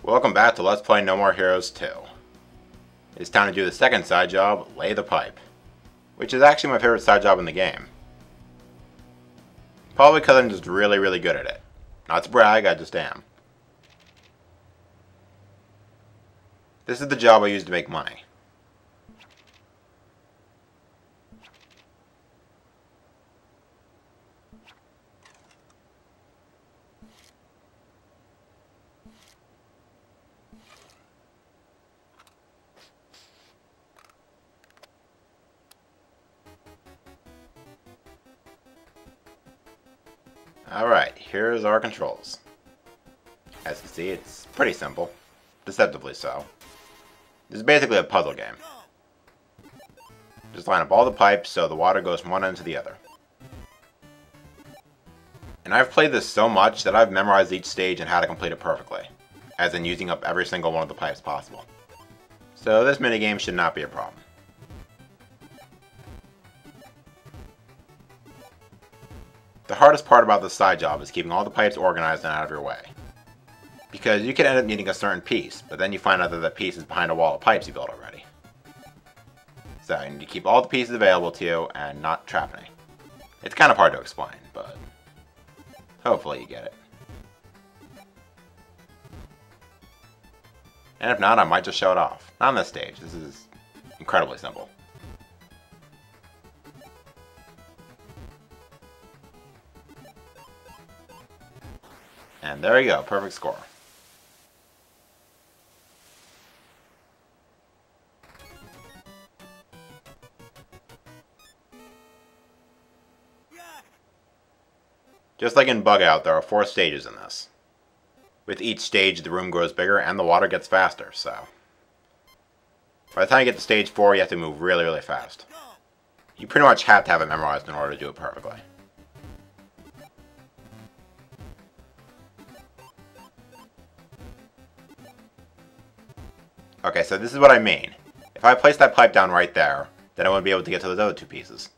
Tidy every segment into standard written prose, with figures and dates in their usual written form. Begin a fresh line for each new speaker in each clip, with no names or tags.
Welcome back to Let's Play No More Heroes 2. It's time to do the second side job, Lay the Pipe, which is actually my favorite side job in the game. Probably because I'm just really good at it. Not to brag, I just am. This is the job I use to make money. Alright, here's our controls. As you can see, it's pretty simple. Deceptively so. This is basically a puzzle game. Just line up all the pipes so the water goes from one end to the other. And I've played this so much that I've memorized each stage and how to complete it perfectly. As in using up every single one of the pipes possible. So this minigame should not be a problem. The hardest part about this side job is keeping all the pipes organized and out of your way. Because you can end up needing a certain piece, but then you find out that that piece is behind a wall of pipes you built already. So you need to keep all the pieces available to you and not trap any. It's kind of hard to explain, but hopefully you get it. And if not, I might just show it off. Not on this stage, this is incredibly simple. And there you go, perfect score. Just like in Bug Out, there are 4 stages in this. With each stage, the room grows bigger and the water gets faster, so by the time you get to stage 4, you have to move really fast. You pretty much have to have it memorized in order to do it perfectly. Okay, so this is what I mean. If I place that pipe down right there, then I won't be able to get to those other 2 pieces.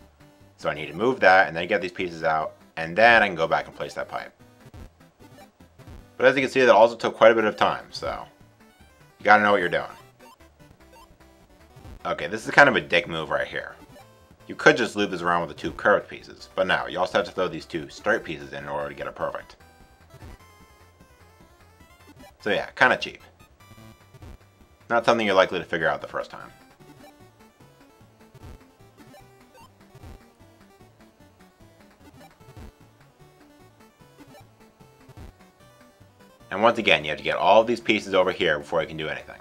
So I need to move that, and then get these pieces out, and then I can go back and place that pipe. But as you can see, that also took quite a bit of time, so you gotta know what you're doing. Okay, this is kind of a dick move right here. You could just loop this around with the 2 curved pieces, but no, you also have to throw these 2 straight pieces in order to get it perfect. So yeah, kinda cheap. Not something you're likely to figure out the first time. And once again, you have to get all of these pieces over here before you can do anything.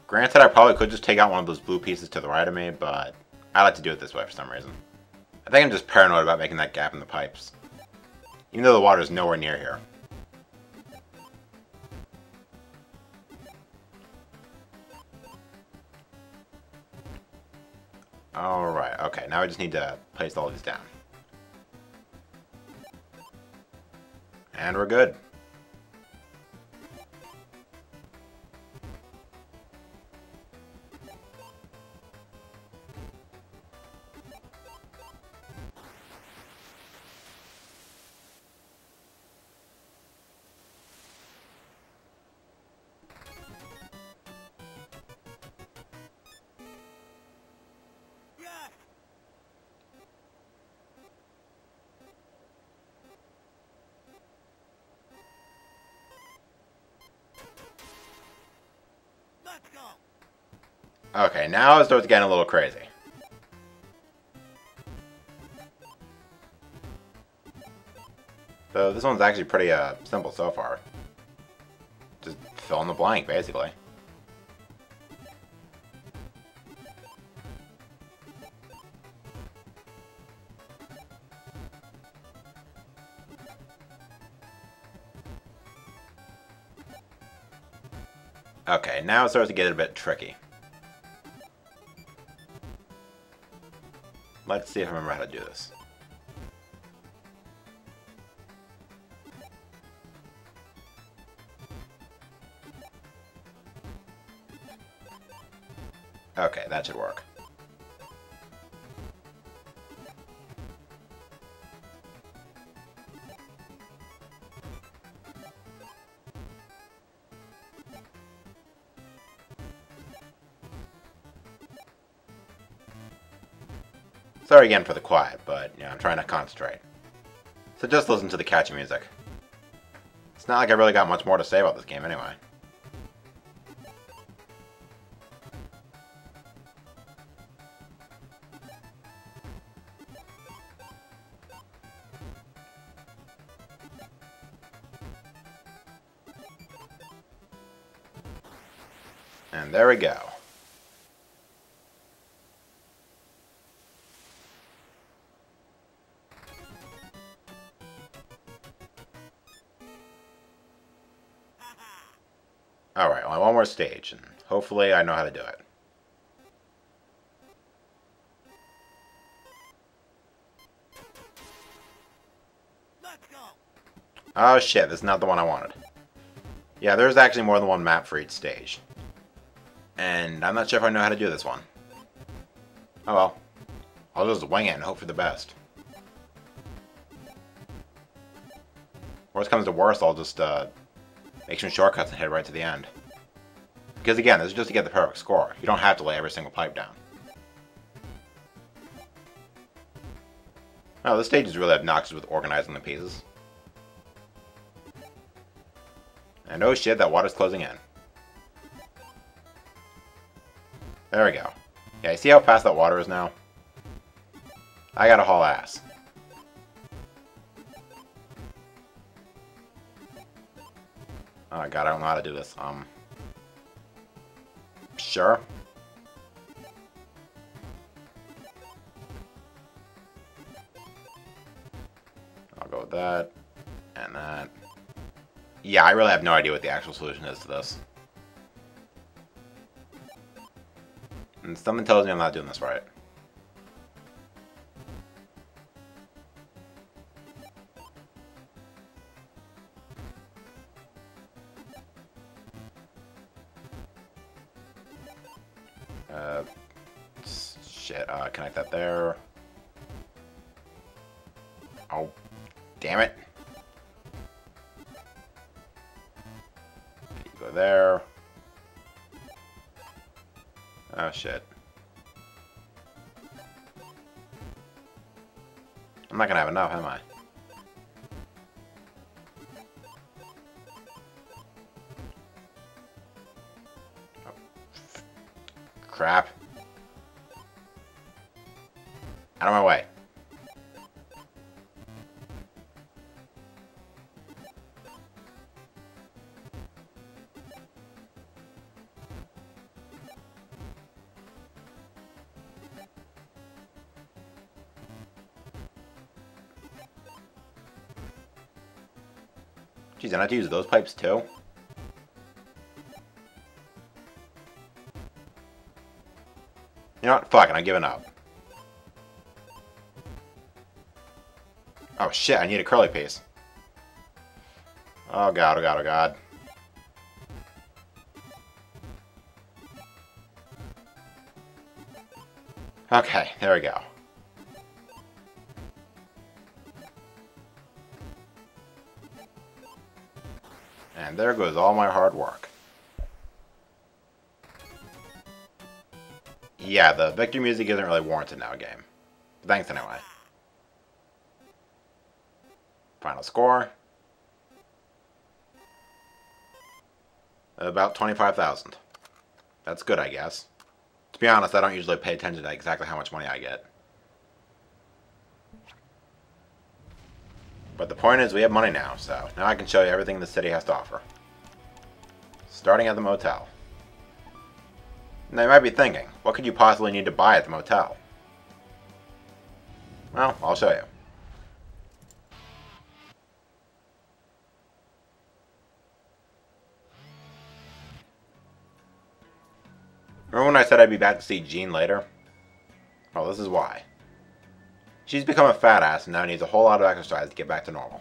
Granted, I probably could just take out one of those blue pieces to the right of me, but I like to do it this way for some reason. I think I'm just paranoid about making that gap in the pipes. Even though the water is nowhere near here. Alright, okay, now I just need to place all these down. And we're good. Okay, now it starts getting a little crazy. So this one's actually pretty simple so far. Just fill in the blank, basically. Okay, now it starts to get a bit tricky. Let's see if I remember how to do this. Okay, that should work. Sorry again for the quiet, but I'm trying to concentrate. So just listen to the catchy music. It's not like I really got much more to say about this game anyway. And there we go. Alright, only one more stage, and hopefully I know how to do it.
Let's go.
Oh shit, this is not the one I wanted. Yeah, there's actually more than one map for each stage. And I'm not sure if I know how to do this one. Oh well. I'll just wing it and hope for the best. Worst comes to worst, I'll just make some shortcuts and head right to the end. Because again, this is just to get the perfect score. You don't have to lay every single pipe down. Oh, this stage is really obnoxious with organizing the pieces. And oh shit, that water's closing in. There we go. Yeah, you see how fast that water is now? I gotta haul ass. Oh god, I don't know how to do this. Sure. I'll go with that. And that. Yeah, I really have no idea what the actual solution is to this. And something tells me I'm not doing this right. Shit, connect that there. Oh, damn it. You go there. Oh, shit. I'm not gonna have enough, am I? Oh. Crap. Out of my way. Jeez, I have to use those pipes too? You know what? Fuck it, I'm giving up. Oh shit, I need a curly piece. Oh god, oh god, oh god. Okay, there we go. And there goes all my hard work. Yeah, the victory music isn't really warranted now, game. Thanks anyway. Final score. About 25,000. That's good, I guess. To be honest, I don't usually pay attention to exactly how much money I get. But the point is, we have money now, so now I can show you everything the city has to offer. Starting at the motel. Now you might be thinking, what could you possibly need to buy at the motel? Well, I'll show you. Remember when I said I'd be back to see Jean later? Well, this is why. She's become a fat ass and now needs a whole lot of exercise to get back to normal.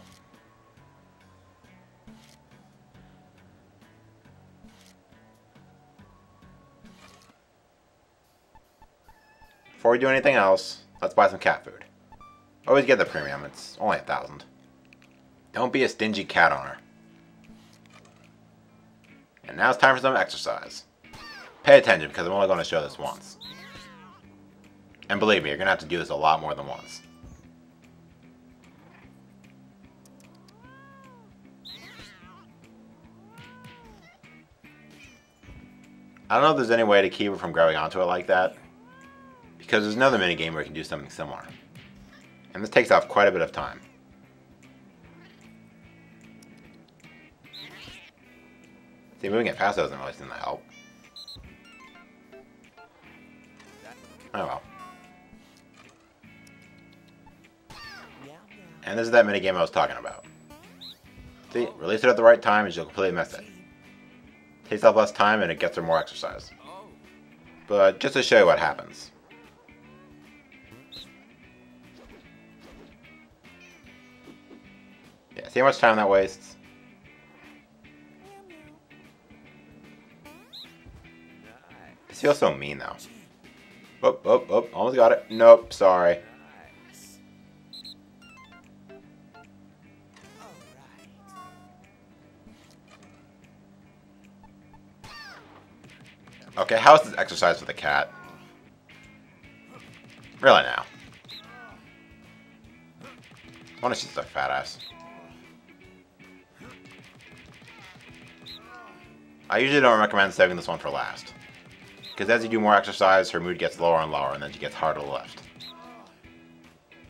Before we do anything else, let's buy some cat food. Always get the premium, it's only 1,000. Don't be a stingy cat owner. And now it's time for some exercise. Pay attention because I'm only going to show this once. And believe me, you're gonna have to do this a lot more than once. I don't know if there's any way to keep it from grabbing onto it like that, because there's another minigame where you can do something similar. And this takes off quite a bit of time. See, moving it fast doesn't really seem to help. Oh well. And this is that minigame I was talking about. See, release it at the right time and you'll completely miss it. Takes up less time and it gets her more exercise. But just to show you what happens. Yeah, see how much time that wastes? This feels so mean though. Oh, oh, oh, almost got it. Nope, sorry. Okay, how is this exercise for the cat? Really now? I wonder if she's a fat ass. I usually don't recommend saving this one for last. Because as you do more exercise, her mood gets lower and lower, and then she gets harder to lift.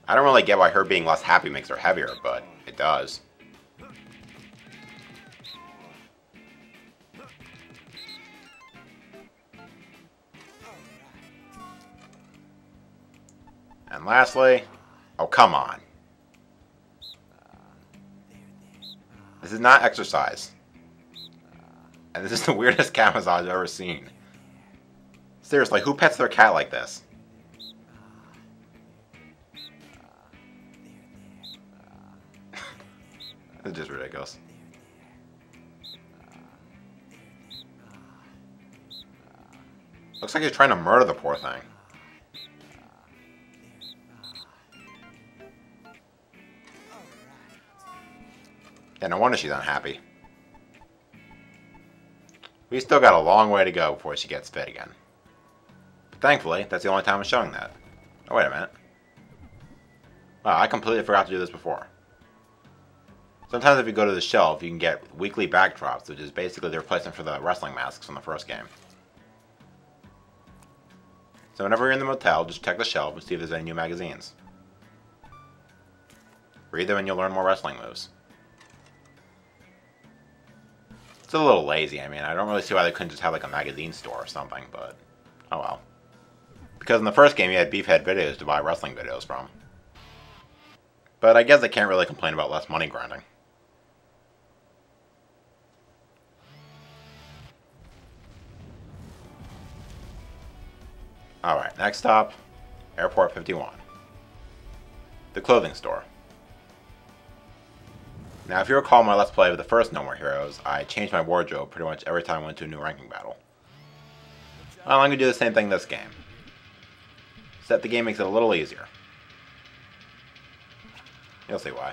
I don't really get why her being less happy makes her heavier, but it does. And lastly, oh come on. This is not exercise. And this is the weirdest cat massage I've ever seen. Seriously, who pets their cat like this? It's just ridiculous. Looks like he's trying to murder the poor thing. Yeah, no wonder she's unhappy. We still got a long way to go before she gets fit again. But thankfully, that's the only time I'm showing that. Oh, wait a minute. Wow, I completely forgot to do this before. Sometimes if you go to the shelf, you can get weekly backdrops, which is basically the replacement for the wrestling masks from the first game. So whenever you're in the motel, just check the shelf and see if there's any new magazines. Read them and you'll learn more wrestling moves. It's a little lazy, I mean, I don't really see why they couldn't just have like a magazine store or something, but oh well. Because in the first game you had Beefhead Videos to buy wrestling videos from. But I guess I can't really complain about less money grinding. Alright, next stop, Airport 51. The clothing store. Now, if you recall my Let's Play of the first No More Heroes, I changed my wardrobe pretty much every time I went to a new ranking battle. Well, I'm going to do the same thing this game. Except the game makes it a little easier. You'll see why.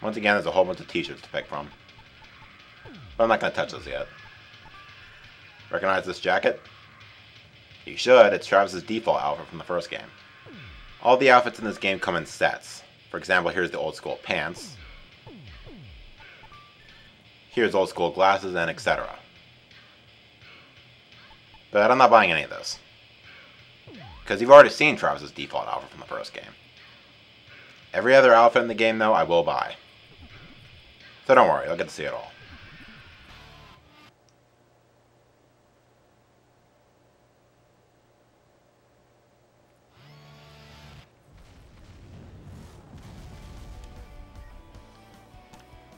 Once again, there's a whole bunch of t-shirts to pick from. But I'm not going to touch those yet. Recognize this jacket? You should, it's Travis's default outfit from the first game. All the outfits in this game come in sets. For example, here's the old school pants. Here's old school glasses, and etc. But I'm not buying any of this. Because you've already seen Travis's default outfit from the first game. Every other outfit in the game, though, I will buy. So don't worry, you'll get to see it all.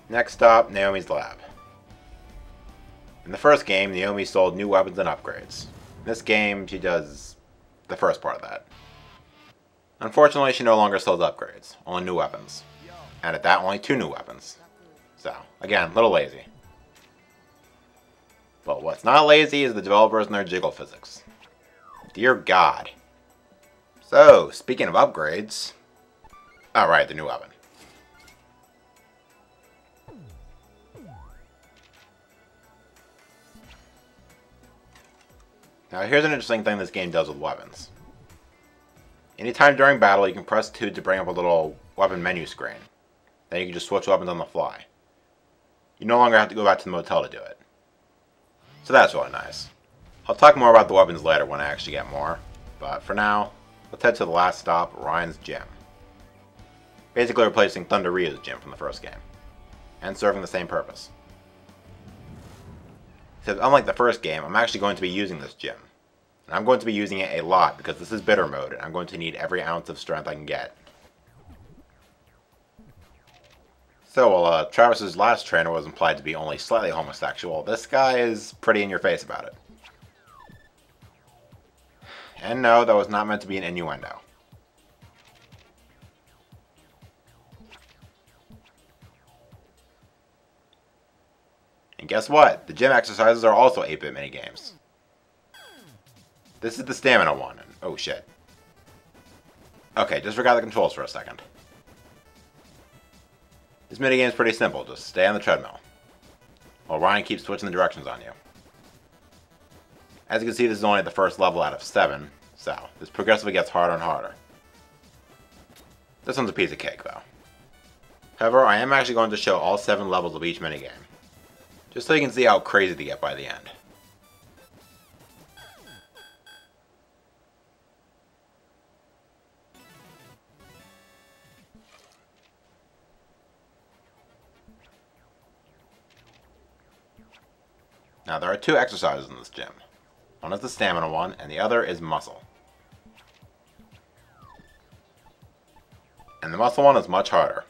Next stop, Naomi's lab. In the first game, Naomi sold new weapons and upgrades. In this game, she does the first part of that. Unfortunately, she no longer sells upgrades, only new weapons. And at that, only 2 new weapons. So, again, a little lazy. But what's not lazy is the developers and their jiggle physics. Dear God. So, speaking of upgrades... Alright, the new weapon. Now here's an interesting thing this game does with weapons. Anytime during battle, you can press 2 to bring up a little weapon menu screen. Then you can just switch weapons on the fly. You no longer have to go back to the motel to do it. So that's really nice. I'll talk more about the weapons later when I actually get more, but for now, let's head to the last stop, Ryan's Gym. Basically replacing Thunder Ryu's gym from the first game, and serving the same purpose. Except unlike the first game, I'm actually going to be using this gym. And I'm going to be using it a lot because this is bitter mode, and I'm going to need every ounce of strength I can get. So while Travis's last trainer was implied to be only slightly homosexual, this guy is pretty in your face about it. And no, that was not meant to be an innuendo. And guess what? The gym exercises are also 8-bit minigames. This is the stamina one. Oh shit. Okay, disregard the controls for a second. This minigame is pretty simple. Just stay on the treadmill, while Ryan keeps switching the directions on you. As you can see, this is only the first level out of 7, so this progressively gets harder and harder. This one's a piece of cake, though. However, I am actually going to show all 7 levels of each minigame, just so you can see how crazy they get by the end. Now, there are 2 exercises in this gym. One is the stamina one, and the other is muscle. And the muscle one is much harder.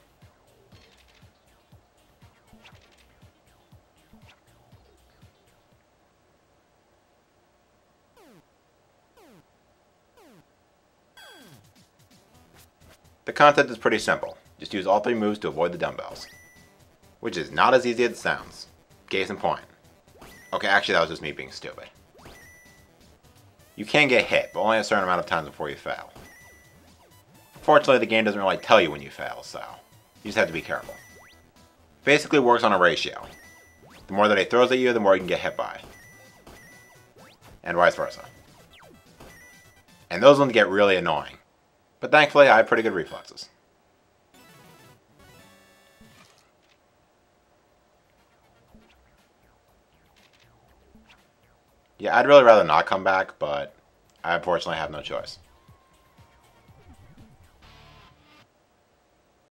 The concept is pretty simple. Just use all 3 moves to avoid the dumbbells. Which is not as easy as it sounds. Case in point. Okay, actually that was just me being stupid. You can get hit, but only a certain amount of times before you fail. Fortunately, the game doesn't really tell you when you fail, so you just have to be careful. Basically works on a ratio. The more that he throws at you, the more you can get hit by. And vice versa. And those ones get really annoying. But thankfully, I have pretty good reflexes. Yeah, I'd really rather not come back, but I unfortunately have no choice.